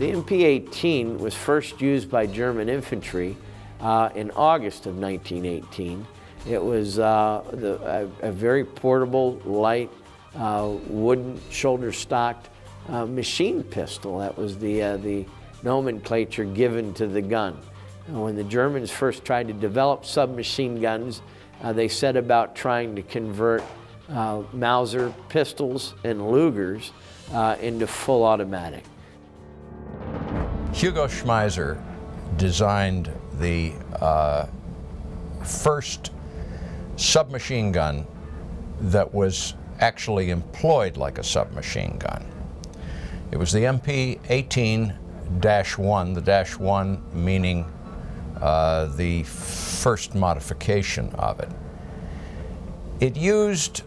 The MP18 was first used by German infantry in August of 1918. It was a very portable, light, wooden, shoulder-stocked machine pistol. That was the nomenclature given to the gun. When the Germans first tried to develop submachine guns, they set about trying to convert Mauser pistols and Lugers into full automatic. Hugo Schmeisser designed the first submachine gun that was actually employed like a submachine gun. It was the MP18-1, the dash 1 meaning the first modification of it. It used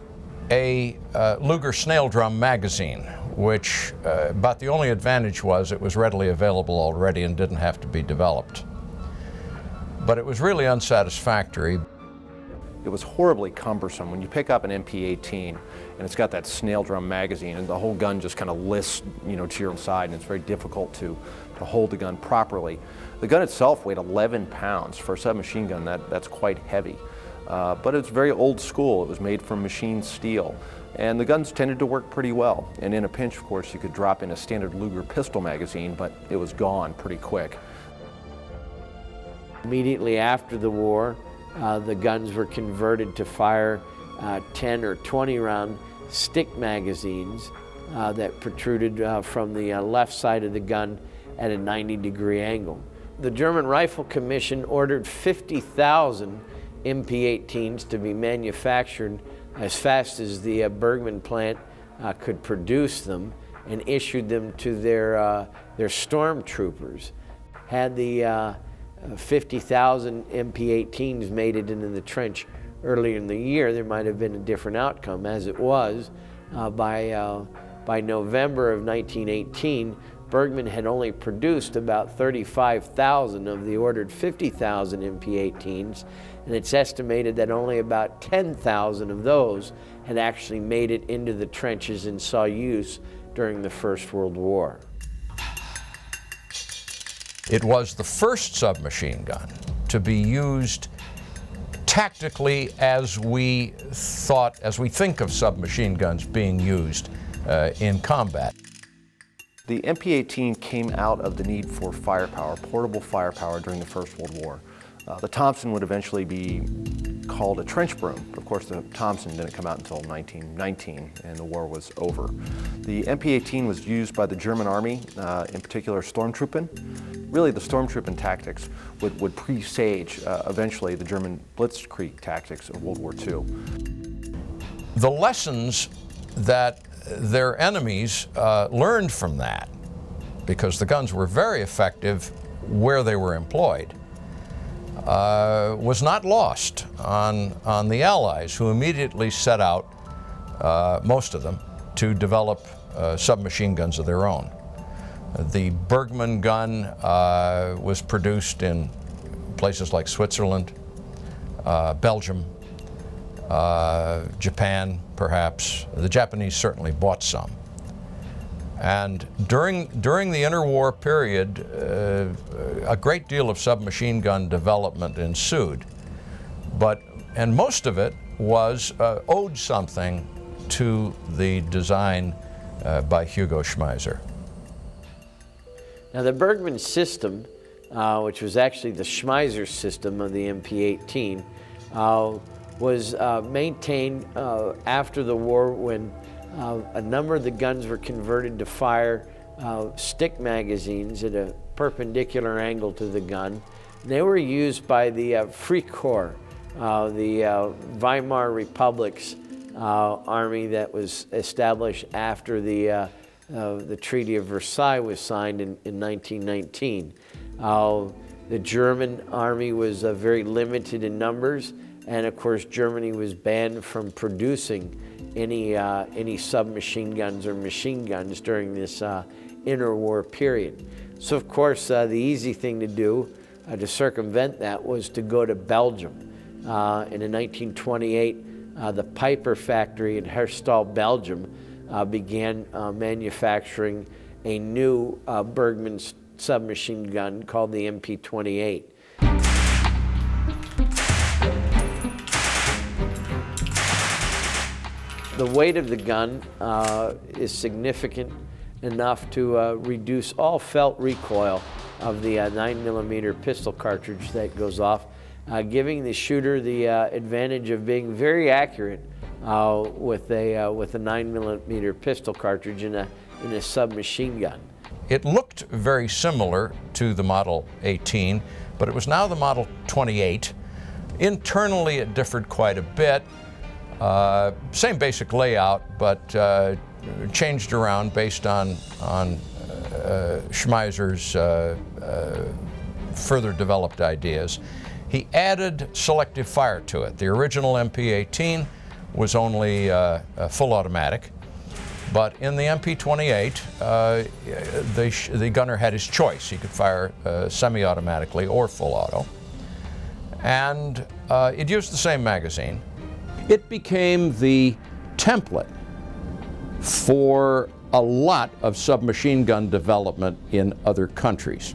a Luger snail drum magazine, which but the only advantage was it was readily available already and didn't have to be developed. But it was really unsatisfactory. It was horribly cumbersome. When you pick up an MP18 and it's got that snail drum magazine and the whole gun just kind of lists, to your side, and it's very difficult to hold the gun properly. The gun itself weighed 11 pounds. For a submachine gun, that's quite heavy. But it's very old school. It was made from machined steel. And the guns tended to work pretty well. And in a pinch, of course, you could drop in a standard Luger pistol magazine, but it was gone pretty quick. Immediately after the war, the guns were converted to fire 10 or 20 round stick magazines that protruded from the left side of the gun at a 90-degree angle. The German Rifle Commission ordered 50,000 MP18s to be manufactured as fast as the Bergmann plant could produce them, and issued them to their stormtroopers. Had the 50,000 MP18s made it into the trench earlier in the year, there might have been a different outcome. As it was, by November of 1918, Bergmann had only produced about 35,000 of the ordered 50,000 MP18s, and it's estimated that only about 10,000 of those had actually made it into the trenches and saw use during the First World War. It was the first submachine gun to be used tactically as we think of submachine guns being used in combat. The MP18 came out of the need for firepower, portable firepower during the First World War. The Thompson would eventually be called a trench broom. Of course, the Thompson didn't come out until 1919 and the war was over. The MP18 was used by the German Army, in particular Stormtruppen. Really, the Stormtruppen tactics would presage eventually the German Blitzkrieg tactics of World War II. The lessons that their enemies learned from that, because the guns were very effective where they were employed, was not lost on the Allies, who immediately set out, most of them, to develop submachine guns of their own. The Bergmann gun was produced in places like Switzerland, Belgium, Japan, perhaps. The Japanese certainly bought some. And during the interwar period, a great deal of submachine gun development ensued. And most of it was owed something to the design by Hugo Schmeisser. Now the Bergmann system, which was actually the Schmeisser system of the MP18, was maintained after the war when a number of the guns were converted to fire stick magazines at a perpendicular angle to the gun. And they were used by the Freikorps, the Weimar Republic's army that was established after the Treaty of Versailles was signed in 1919. The German army was very limited in numbers, and of course Germany was banned from producing any submachine guns or machine guns during this interwar period. So of course the easy thing to do to circumvent that was to go to Belgium. In 1928, the Piper factory in Herstal, Belgium began manufacturing a new Bergmann submachine gun called the MP28. The weight of the gun is significant enough to reduce all felt recoil of the 9mm pistol cartridge that goes off, giving the shooter the advantage of being very accurate with a 9mm pistol cartridge in a submachine gun. It looked very similar to the Model 18, but it was now the Model 28. Internally, it differed quite a bit. Same basic layout, but changed around based on Schmeisser's further developed ideas. He added selective fire to it. The original MP18 was only full automatic, but in the MP28, the gunner had his choice. He could fire semi-automatically or full auto, and it used the same magazine. It became the template for a lot of submachine gun development in other countries.